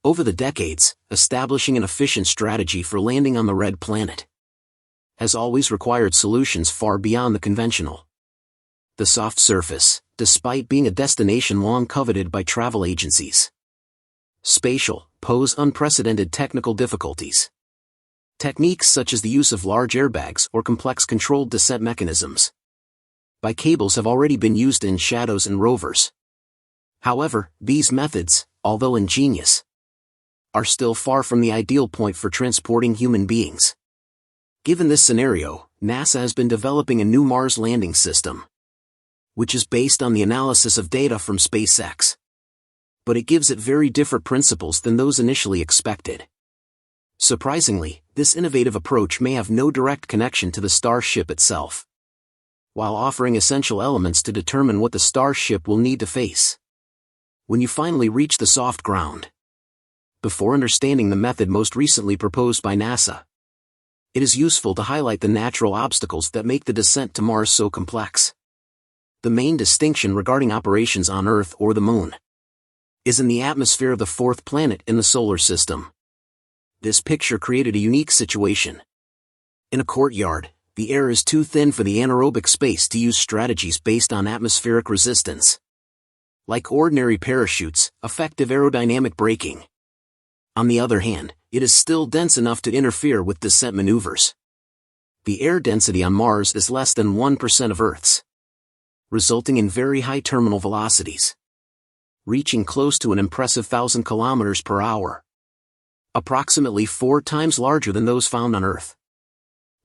Over the decades, establishing an efficient strategy for landing on the red planet has always required solutions far beyond the conventional. The soft surface, despite being a destination long coveted by travel agencies, spatial, pose unprecedented technical difficulties. Techniques such as the use of large airbags or complex controlled descent mechanisms by cables have already been used in shadows and rovers. However, these methods, although ingenious, are still far from the ideal point for transporting human beings. Given this scenario, NASA has been developing a new Mars landing system, which is based on the analysis of data from SpaceX. But it gives it very different principles than those initially expected. Surprisingly, this innovative approach may have no direct connection to the Starship itself, while offering essential elements to determine what the Starship will need to face when you finally reach the soft ground. Before understanding the method most recently proposed by NASA, it is useful to highlight the natural obstacles that make the descent to Mars so complex. The main distinction regarding operations on Earth or the Moon is in the atmosphere of the fourth planet in the solar system. This picture created a unique situation. In a courtyard, the air is too thin for the anaerobic space to use strategies based on atmospheric resistance. Like ordinary parachutes, effective aerodynamic braking. On the other hand, it is still dense enough to interfere with descent maneuvers. The air density on Mars is less than 1% of Earth's, resulting in very high terminal velocities, reaching close to an impressive 1,000 kilometers per hour. Approximately 4 times larger than those found on Earth.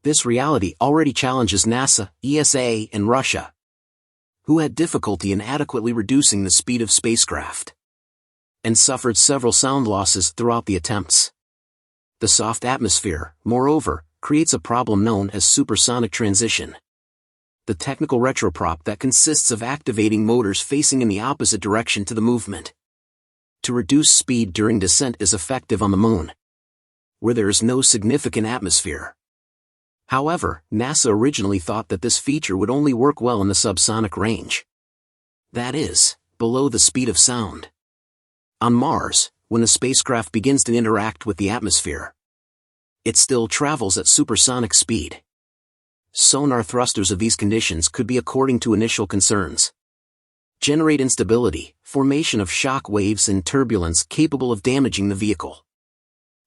This reality already challenges NASA, ESA, and Russia, who had difficulty in adequately reducing the speed of spacecraft, and suffered several sound losses throughout the attempts. The soft atmosphere, moreover, creates a problem known as supersonic transition. The technical retroprop that consists of activating motors facing in the opposite direction to the movement to reduce speed during descent is effective on the Moon, where there is no significant atmosphere. However, NASA originally thought that this feature would only work well in the subsonic range. That is, below the speed of sound. On Mars, when the spacecraft begins to interact with the atmosphere, it still travels at supersonic speed. Sonar thrusters of these conditions could be, according to initial concerns, generate instability, formation of shock waves and turbulence capable of damaging the vehicle.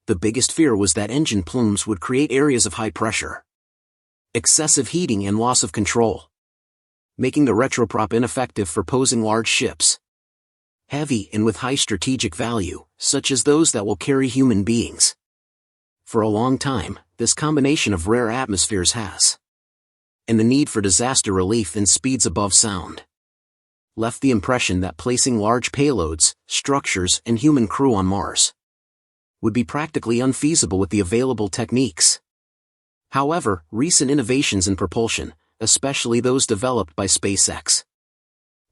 The biggest fear was that engine plumes would create areas of high pressure, excessive heating and loss of control, making the retroprop ineffective for posing large ships, heavy and with high strategic value, such as those that will carry human beings. For a long time, this combination of rare atmospheres has, and the need for disaster relief in speeds above sound, left the impression that placing large payloads, structures, and human crew on Mars would be practically unfeasible with the available techniques. However, recent innovations in propulsion, especially those developed by SpaceX,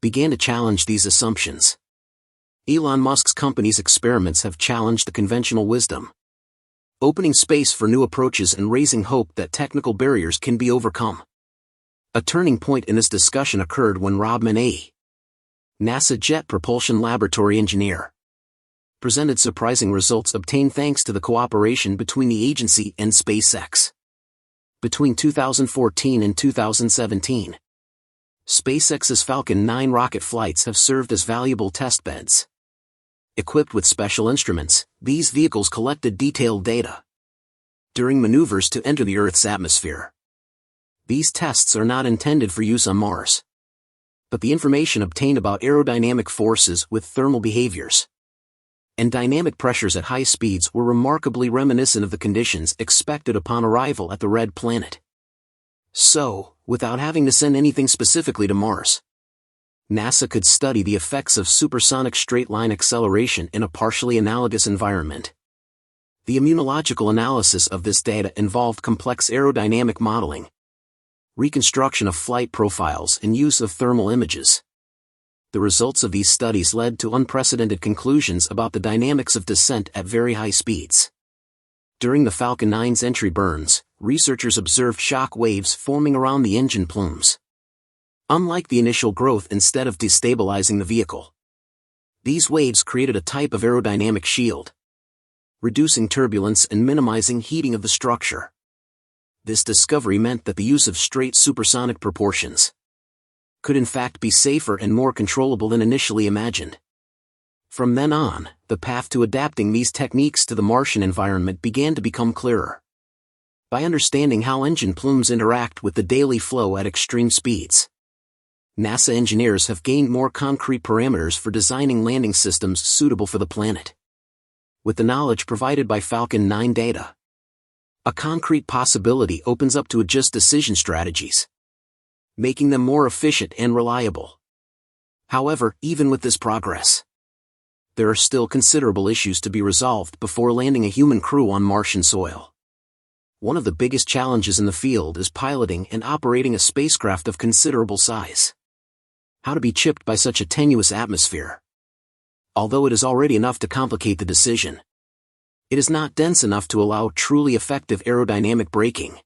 began to challenge these assumptions. Elon Musk's company's experiments have challenged the conventional wisdom, opening space for new approaches and raising hope that technical barriers can be overcome. A turning point in this discussion occurred when Rodman A., NASA Jet Propulsion Laboratory engineer, presented surprising results obtained thanks to the cooperation between the agency and SpaceX. Between 2014 and 2017, SpaceX's Falcon 9 rocket flights have served as valuable testbeds. Equipped with special instruments, these vehicles collected detailed data during maneuvers to enter the Earth's atmosphere. These tests are not intended for use on Mars, but the information obtained about aerodynamic forces with thermal behaviors and dynamic pressures at high speeds were remarkably reminiscent of the conditions expected upon arrival at the red planet. So, without having to send anything specifically to Mars, NASA could study the effects of supersonic straight-line acceleration in a partially analogous environment. The immunological analysis of this data involved complex aerodynamic modeling, reconstruction of flight profiles, and use of thermal images. The results of these studies led to unprecedented conclusions about the dynamics of descent at very high speeds. During the Falcon 9's entry burns, researchers observed shock waves forming around the engine plumes. Unlike the initial growth, instead of destabilizing the vehicle, these waves created a type of aerodynamic shield, reducing turbulence and minimizing heating of the structure. This discovery meant that the use of straight supersonic propulsions could in fact be safer and more controllable than initially imagined. From then on, the path to adapting these techniques to the Martian environment began to become clearer. By understanding how engine plumes interact with the daily flow at extreme speeds, NASA engineers have gained more concrete parameters for designing landing systems suitable for the planet. With the knowledge provided by Falcon 9 data, a concrete possibility opens up to adjust decision strategies, making them more efficient and reliable. However, even with this progress, there are still considerable issues to be resolved before landing a human crew on Martian soil. One of the biggest challenges in the field is piloting and operating a spacecraft of considerable size. How to be chipped by such a tenuous atmosphere? Although it is already enough to complicate the decision, it is not dense enough to allow truly effective aerodynamic braking.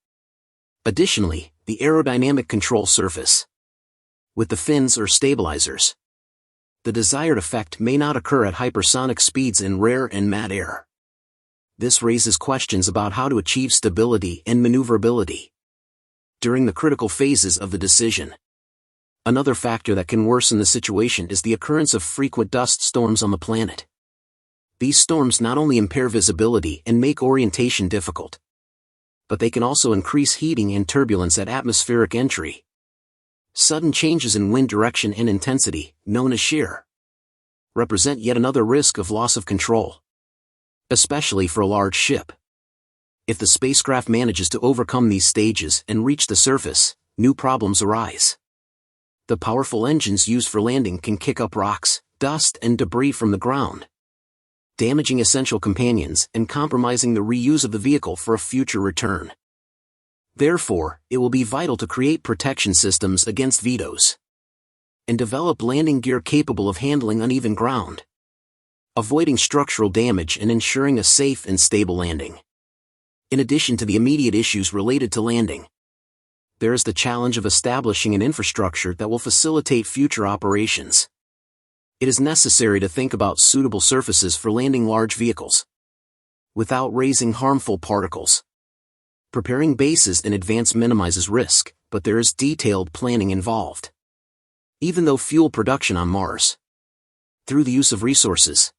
Additionally, the aerodynamic control surface, with the fins or stabilizers, the desired effect may not occur at hypersonic speeds in rare and mad air. This raises questions about how to achieve stability and maneuverability during the critical phases of the decision. Another factor that can worsen the situation is the occurrence of frequent dust storms on the planet. These storms not only impair visibility and make orientation difficult, but they can also increase heating and turbulence at atmospheric entry. Sudden changes in wind direction and intensity, known as shear, represent yet another risk of loss of control, especially for a large ship. If the spacecraft manages to overcome these stages and reach the surface, new problems arise. The powerful engines used for landing can kick up rocks, dust, and debris from the ground, damaging essential companions and compromising the reuse of the vehicle for a future return. Therefore, it will be vital to create protection systems against vetoes and develop landing gear capable of handling uneven ground, avoiding structural damage and ensuring a safe and stable landing. In addition to the immediate issues related to landing, there is the challenge of establishing an infrastructure that will facilitate future operations. It is necessary to think about suitable surfaces for landing large vehicles without raising harmful particles. Preparing bases in advance minimizes risk, but there is detailed planning involved. Even though fuel production on Mars, through the use of resources,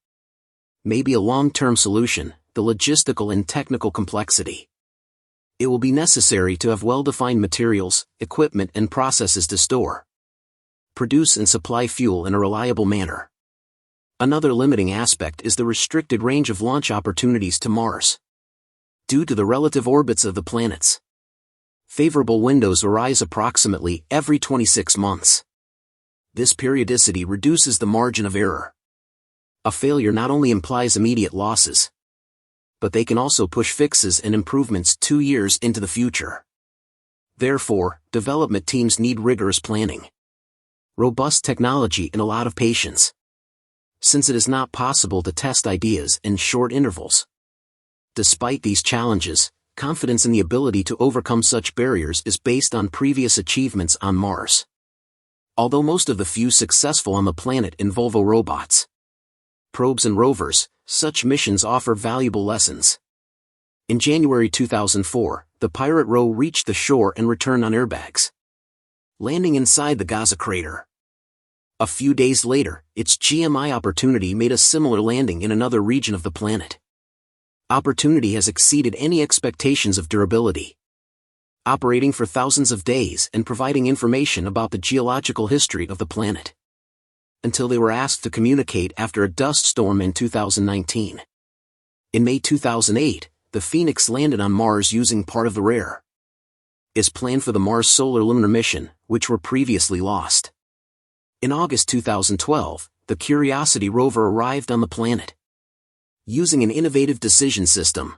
may be a long-term solution, the logistical and technical complexity. It will be necessary to have well-defined materials, equipment, and processes to store, produce, and supply fuel in a reliable manner. Another limiting aspect is the restricted range of launch opportunities to Mars. Due to the relative orbits of the planets, favorable windows arise approximately every 26 months. This periodicity reduces the margin of error. A failure not only implies immediate losses, but they can also push fixes and improvements 2 years into the future. Therefore, development teams need rigorous planning, robust technology, and a lot of patience, since it is not possible to test ideas in short intervals. Despite these challenges, confidence in the ability to overcome such barriers is based on previous achievements on Mars. Although most of the few successful on the planet involve robots, probes, and rovers, such missions offer valuable lessons. In January 2004, the Pirate Row reached the shore and returned on airbags, landing inside the Gaza crater. A few days later, its GMI Opportunity made a similar landing in another region of the planet. Opportunity has exceeded any expectations of durability, operating for thousands of days and providing information about the geological history of the planet, until they were asked to communicate after a dust storm in 2019. In May 2008, the Phoenix landed on Mars using part of the rare is planned for the Mars Solar Lunar mission, which were previously lost. In August 2012, the Curiosity rover arrived on the planet, using an innovative decision system,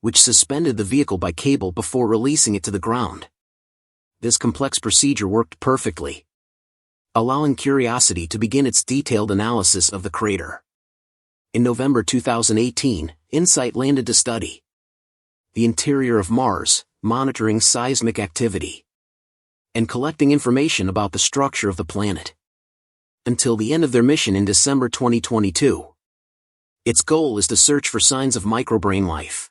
which suspended the vehicle by cable before releasing it to the ground. This complex procedure worked perfectly, allowing Curiosity to begin its detailed analysis of the crater. In November 2018, InSight landed to study the interior of Mars, monitoring seismic activity and collecting information about the structure of the planet, until the end of their mission in December 2022. Its goal is to search for signs of microbrain life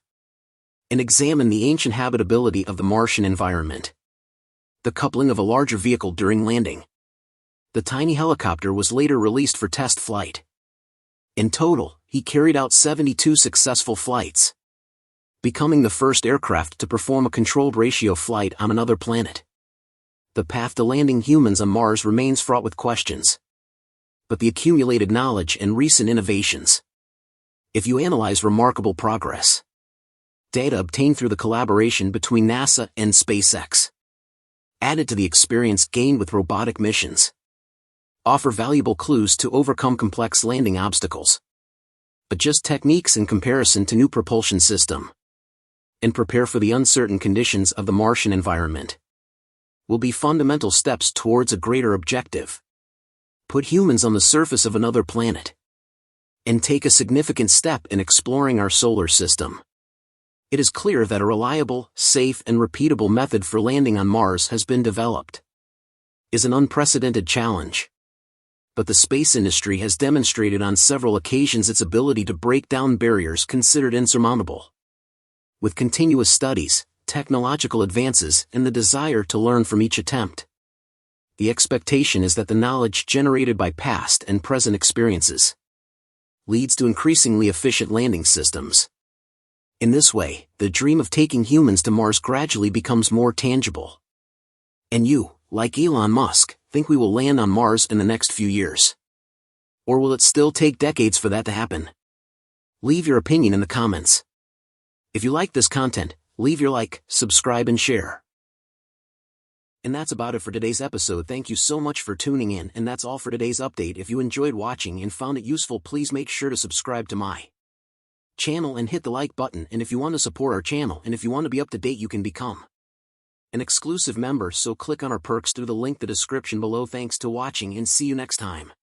and examine the ancient habitability of the Martian environment. The coupling of a larger vehicle during landing. The tiny helicopter was later released for test flight. In total, he carried out 72 successful flights, becoming the first aircraft to perform a controlled ratio flight on another planet. The path to landing humans on Mars remains fraught with questions, but the accumulated knowledge and recent innovations. If you analyze remarkable progress, data obtained through the collaboration between NASA and SpaceX, added to the experience gained with robotic missions, offer valuable clues to overcome complex landing obstacles, adjust techniques in comparison to new propulsion system, and prepare for the uncertain conditions of the Martian environment, will be fundamental steps towards a greater objective. Put humans on the surface of another planet, and take a significant step in exploring our solar system. It is clear that a reliable, safe and repeatable method for landing on Mars has been developed. Is an unprecedented challenge. But the space industry has demonstrated on several occasions its ability to break down barriers considered insurmountable. With continuous studies, technological advances, and the desire to learn from each attempt, the expectation is that the knowledge generated by past and present experiences leads to increasingly efficient landing systems. In this way, the dream of taking humans to Mars gradually becomes more tangible. And you, like Elon Musk, think we will land on Mars in the next few years? Or will it still take decades for that to happen? Leave your opinion in the comments. If you like this content, leave your like, subscribe and share. And that's about it for today's episode. Thank you so much for tuning in, and that's all for today's update. If you enjoyed watching and found it useful, please make sure to subscribe to my channel and hit the like button. And if you want to support our channel and if you want to be up to date, you can become an exclusive member, so click on our perks through the link in the description below. Thanks to watching and see you next time.